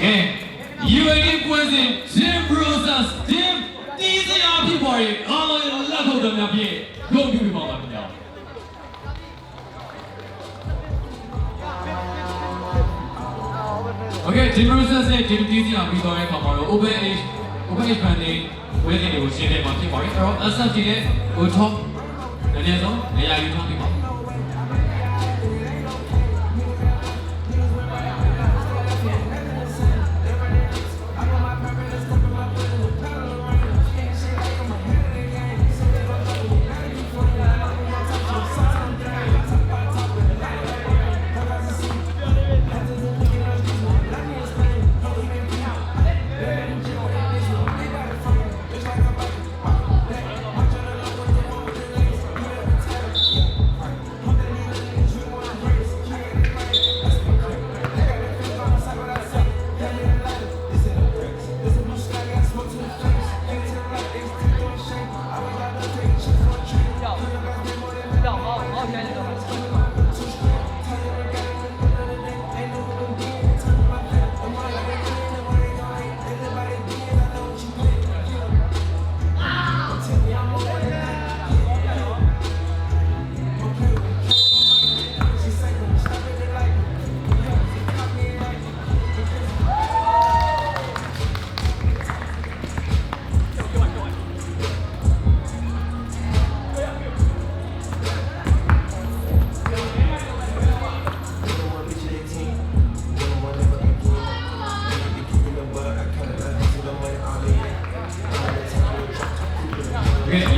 UAE ပွဲစဉ် Jim Process Jim ဒီစရာဖြစ်ပေါ်ရင်အားလုံးလက်ခုပ်တော်များဖြင့်ဂုဏ်ပြုပေးပါပါခင်ဗျာ Okay Jim Process နဲ့ Jim ဒီစရာပြီးသွားတဲ့အခါမှာတော့ Open Age Funding ဝယ်စဉ်တွေကိုရှင်းနေမှာဖြစ်ပါတယ်အဲ့တော့ SFG နဲ့ Top အနည်းဆုံးနေရာယူထားပြီးပါ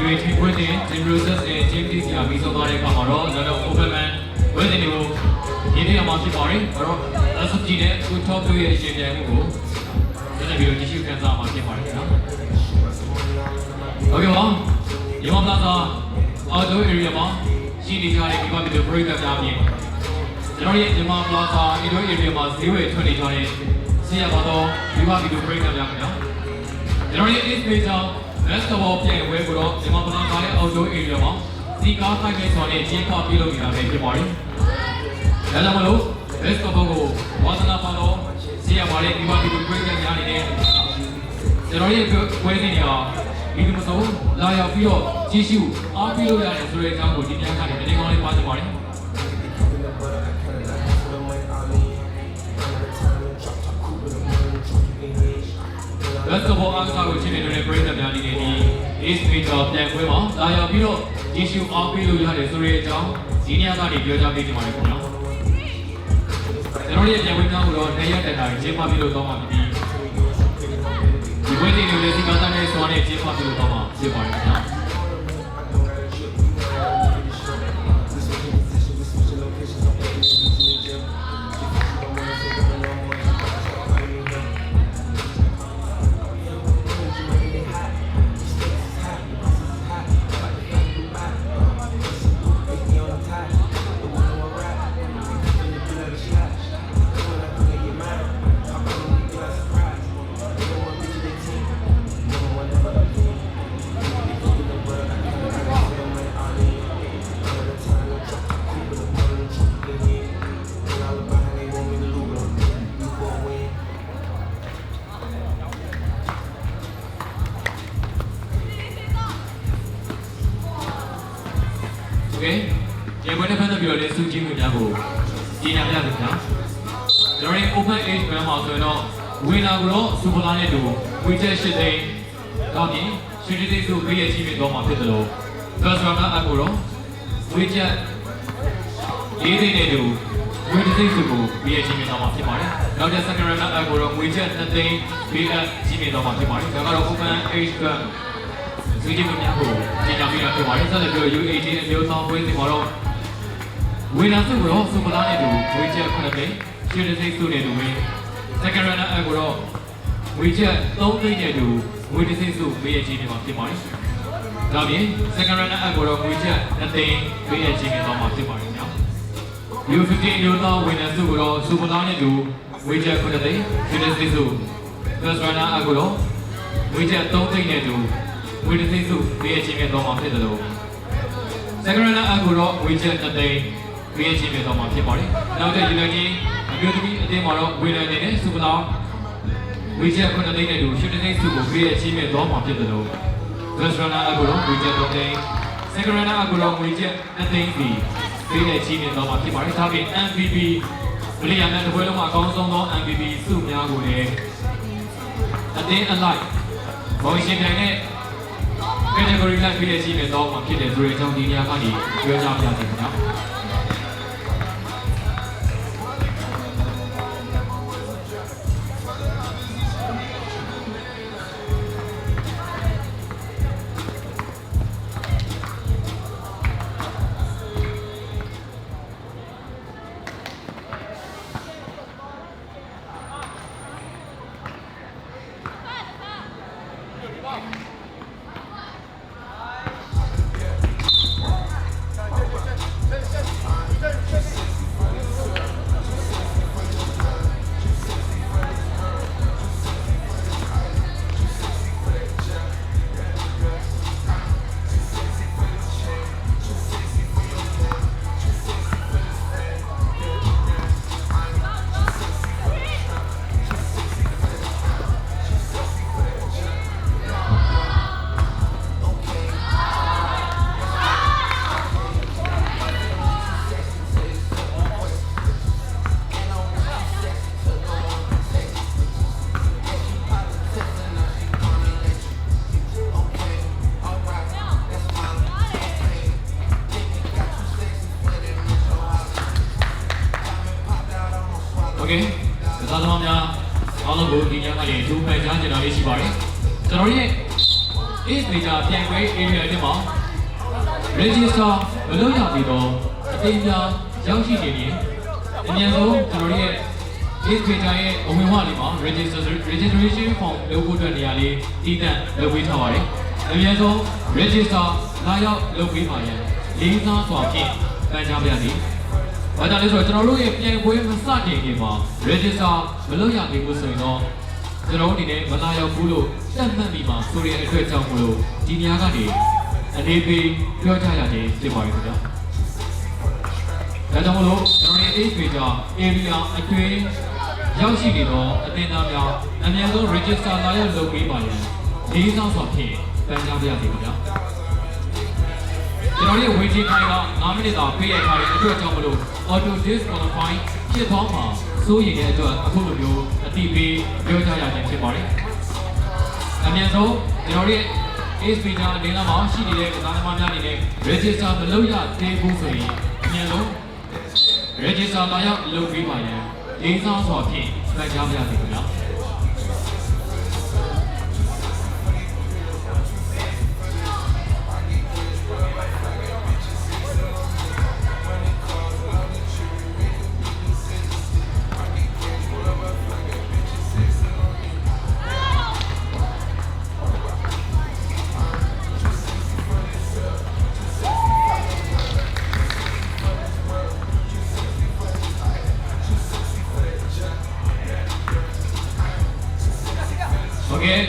UAE ပွဲစဉ် Jim Process နဲ့ Jim ဒီစရာပြီးဆုံးသွားတဲ့အခါမှာတော့ကျွန်တော် Open Man ဝယ်စဉ်တွေကိုရင်းနှီးအောင်ဖြစ်ပါတယ်အဲ့တော့ SFG နဲ့ Top တို့ရဲ့ရှင်ပြိုင်မှုကိုကျွန်တော်ဗီဒီယိုကြည့်ရှုခံစားမှာဖြစ်ပါတယ်ခင်ဗျာ Okay ပါညီမပလာဇာ Outdoor Area မှာရှိနေကြတဲ့ဒီမှာဗီဒီယိုပရိသတ်များအပြင်ကျွန်တော်ရဲ့ညီမပလာဇာ Indoor Area မှာဈေးဝယ်ထွက်နေကြတဲ့ဆရာပါတော့ဒီမှာဗီဒီယိုပရိသတ်များခင်ဗျာကျွန်တော်ရဲ့ Ace Page Basketball ပြိုင်ပွဲကိုတော့ဒီမှာပလာဇာရဲ့ Outdoor Area မှာစီကားဖိုက်မဲ့ဆော်နဲ့ကျင်းပပြုလုပ်နေတာပဲဖြစ်ပါတယ်ဒါကြောင့်မလို့ Basketball ကိုဝါသနာပါတော့ဆရာပါတဲ့ဒီမှာဗီဒီယိုပရိသတ်များနေတဲ့ကျွန်တော်ရဲ့ပွဲစဉ်တွေဟာဒီလိုမျိုးလာရောက်ပြီးတော့ကြည့်ရှုအားပေးလို့ရတယ်ဆိုတဲ့အကြောင်းကိုဒီနေ့ကနေတင်ကောင်းလေးပါချင်ပါတယ်။ Basketball အားကစားကိုချင်းနေတဲ့ပြည်သက်များအနေနဲ့ဒီ Ace Page ပြန်ပွဲမှာလာရောက်ပြီးတော့ကြည့်ရှုအားပေးလို့ရတယ်ဆိုတဲ့အကြောင်းဒီနေ့ကနေပြောကြားပေးချင်ပါတယ်ခင်ဗျာ။ကျွန်တော်ရဲ့ပြန်ပွဲများကိုတော့နေ့ရက်တက်တာကျင်းပပြုလုပ်သွားမှာဖြစ်ပြီးဒီပွဲစဉ်တွေလည်းဒီကစားနဲ့ဆောင်းနဲ့ကျင်းပပြုလုပ်သွားမှာဖြစ်ပါတယ်ခင်ဗျာ။ Okay ဒီပွဲနဲ့ဖန်တဲ့ပြီးတော့လည်းစူးကြည့်မှုများကိုကြည့်ရပြပါခင်ဗျာကျွန်တော်ရဲ့ Open Age ဘယ်မှာဆိုတော့ဝင်လာတော့စူပလာနဲ့တူဝီချက်၈သိန်းတော့ပြင်ရွှေတိသိန်းစုပေးရကြည့်ပြီးတော့မှာဖြစ်တယ်လို့ First Runner Up ကိုတော့ဝီချက်၄သိန်းနဲ့တူဝီတိသိန်းစုကိုပေးရကြည့်ပြီးတော့မှာဖြစ်ပါတယ်နောက်တဲ့ Second Runner Up ကိုတော့ဝီချက်၂သိန်းပေးရကြည့်ပြီးတော့မှာဖြစ်ပါတယ်ဒါကတော့ Open Age ကစူးကြည့်မှုများကိုကြည့်ကြပြီးတော့ဖြစ်ပါတယ်ဆက်လက်ပြီး UAE နဲ့မျိုးဆောင်ပွဲစီမှာတော့ဝင်လာစုတော့စူပလာနဲ့တူဝီချက်9သိန်းရွှေတိသိန်းစုနဲ့တူဝင် Second Runner Up ကိုတော့ဝီချက်3သိန်းနဲ့တူဝီတိသိန်းစုပေးရကြည့်ပြီးမှာဖြစ်ပါတယ်ဒါပြင် Second Runner Up ကိုတော့ဝီချက်2သိန်းပေးရကြည့်ပြီးတော့မှာဖြစ်ပါတယ်နော် U15 မျိုးဆောင်ဝင်လာစုကိုတော့စူပလာနဲ့တူဝီချက်9သိန်းရွှေတိသိန်းစု First Runner Up ကိုတော့ဝီချက်3သိန်းနဲ့တူဝီတိသိန်းစုပေးရကြည့်ပြီးတော့မှာဖြစ်တယ်လို့ Second Runner Up ကိုတော့ဝီချက်2သိန်းပေးရကြည့်ပြီးတော့မှာဖြစ်ပါတယ်နောက်တဲ့ United အမျိုးသမီးအသင်းမှာတော့ဝေလန်နေတဲ့စူပလာ ဝေချက်9သိန်းနဲ့တူ10သိန်းစုကိုပေးတဲ့ချင်းမဲ့သွားမှာဖြစ်တယ်လို့ restaurant အကူတော့ဝေချက်3သိန်း second အကူတော့ဝေချက်2သိန်းစီပေးတဲ့ချင်းမဲ့သွားမှာဖြစ်ပါတယ်ဒါပြင် MVP ဘလီယံနဲ့တပွဲလုံးမှာအကောင်းဆုံးသော MVP စုများကိုလည်းအတင်းအလိုက်ဘောရှင်ပြိုင်နဲ့ category လိုက်ပေးတဲ့ချင်းမဲ့သွားမှာဖြစ်တဲ့ဆိုတဲ့အကြောင်းဒီနေရာကနေပြောကြားပြစီခင်ဗျာဒါသမားများအားလုံးကိုဒီညကနေထူးပန်ကြားကြတာလေးရှိပါတယ်ကျွန်တော်ရဲ့ Ace Major ပြန်ခွဲ area ထဲမှာ register မလုပ်ရသေးတော့အသေးများရောက်ရှိနေရင်အများဆုံးကျွန်တော်ရဲ့ Ace Major ရဲ့အဝင်ဝလေးမှာ registration form လုပ်ဖို့အတွက်နေရာလေးတည်တံ့လုပ်ပေးထားပါတယ်အများဆုံး register လာရောက်လုပ်ပေးပါရန်လေးစားစွာဖြင့်ပန်ကြားပါရစေဘာကြောင့်လဲဆိုတော့ကျွန်တော်တို့ရဲ့ပြန်ခွဲမစတင်ခင်မှာ register မလုပ်ရသေးဘူးဆိုရင်တော့ကျွန်တော်တို့ဒီနေ့မလာရောက်ဘူးလို့တတ်မှတ်ပြီးမှဆိုရတဲ့အတွက်ကြောင့်မလို့ဒီနေရာကနေအနေပေးပြောကြရခြင်းဖြစ်ပါရဲ့ခင်ဗျာဒါကြောင့်မလို့ကျွန်တော်ရဲ့ Ace Major area အတွင်းရောက်ရှိနေတော့အသင်းသားများအများဆုံး register လာရောက်လုပ်ပေးပါရန်လေးစားစွာဖြင့်ပန်ကြားပါရစေခင်ဗျာကျွန်တော်ရဲ့ဝေချင်းထိုင်က9မိနစ်သာပေးရထားတဲ့အတွက်ကြောင့်မလို့ auto disqualify ဖြစ်သွားမှာစိုးရိမ်တဲ့အတွက်အခုလိုမျိုးအတိပေးပြောကြရခြင်းဖြစ်ပါတယ်။အများဆုံးကျွန်တော်ရဲ့ Ace Major အနေနဲ့မှာရှိနေတဲ့ကစားသမားများအနေနဲ့ register မလုပ်ရသေးဘူးဆိုရင်အများဆုံး register လာရောက်လုပ်ပေးပါရန်လေးစားစွာဖြင့်ပန်ကြားပါရစေခင်ဗျာ။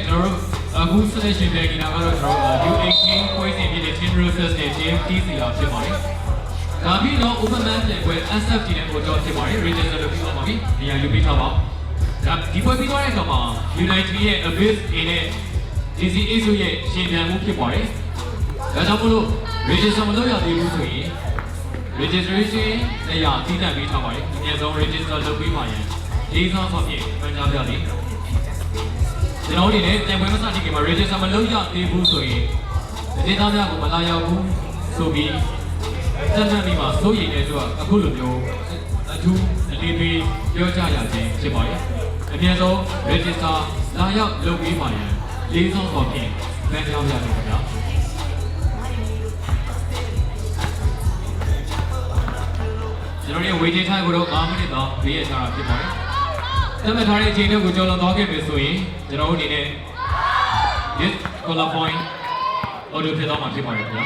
ကျွန်တော်တို့အခု selection ပြန်ကြည့်တာကတော့ကျွန်တော်တို့ U18 ပွဲစဉ်ဖြစ်တဲ့ Team Roses နဲ့ TFTC လာဖြစ်ပါတယ်။ဒါပြီးတော့ Open Man ပြန်ပွဲ SFG နဲ့ကိုကြောဖြစ်ပါတယ် register လုပ်ပြီးတော့ပါပြီ။နေရာယူပေးထားပါ။ဒါဒီပွဲပြီးသွားတဲ့အခါမှာ United ရဲ့ Abyss A နဲ့ DC Ace ရဲ့ရှင်ပြန်မှုဖြစ်ပါတယ်။ဒါကြောင့်မို့လို့ register မလုပ်ရသေးဘူးဆိုရင် registration နေရာတည်တံ့ပေးထားပါတယ်။အများဆုံး register လုပ်ပေးပါရန်လေးစားစွာဖြင့်ပန်ကြားပါရစေ။ကျွန်တော်တို့လည်းပြန်ပွဲမစတင်ခင်မှာ register မလုပ်ရသေးဘူးဆိုရင်ဒေသများကိုမလာရောက်ဘူးဆိုပြီးတန်တန်ပြီးမှစိုးရိမ်တဲ့အတွက်အခုလိုမျိုးအထူးအလေးပေးပြောကြရခြင်းဖြစ်ပါတယ်။အများဆုံး register လာရောက်လုပ်ပေးပါရန်လေးစားစွာဖြင့်ပန်ကြားပါရစေခင်ဗျာ။ကျွန်တော်ရဲ့ waiting time ကိုတော့9မိနစ်တော့ပေးရထားတာဖြစ်ပါတယ်။တမထားတဲ့အချိန်တွေကိုကြော်လွန်သွားခဲ့ပြီဆိုရင်ကျွန်တော်တို့အနေနဲ့ this color point audio ဖြစ်တော့မှာဖြစ်ပါတယ်ခင်ဗျာ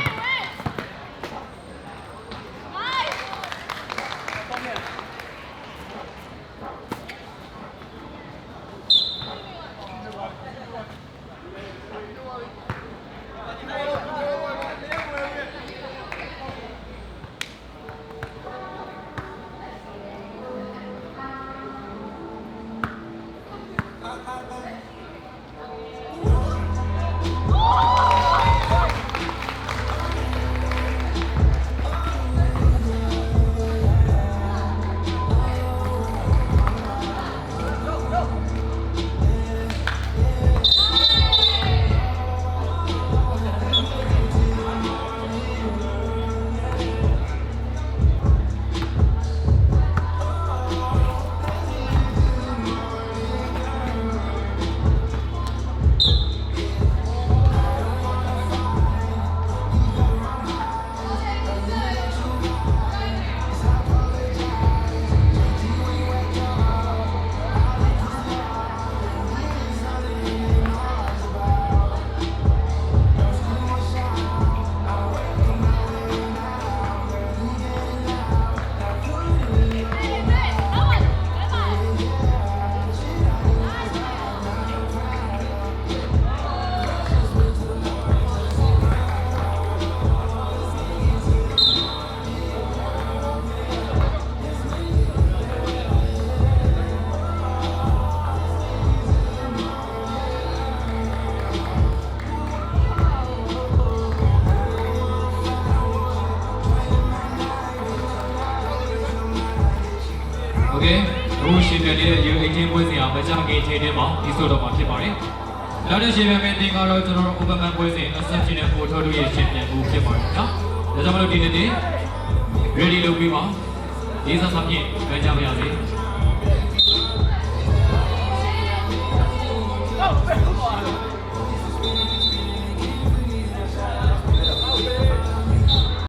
အခုရှင်ပြတဲ့ရေအချင်းပွဲစဉ်ဟာမကြခင်ချိန်ထဲမှာဒီဆိုတော့မှာဖြစ်ပါတယ်။နောက်တစ်ရှင်ပြမယ့်တင်ကတော့ကျွန်တော်တို့ Open Man ပွဲစဉ် Exceptional Photo တို့ရဲ့ရှင်ပြမှုဖြစ်ပါတယ်နော်။ဒါကြောင့်မလို့ဒီနေ့ ready လုပ်ပြီးပါ။ဒီစားစားဖြင့်ကြကြပါရစေ။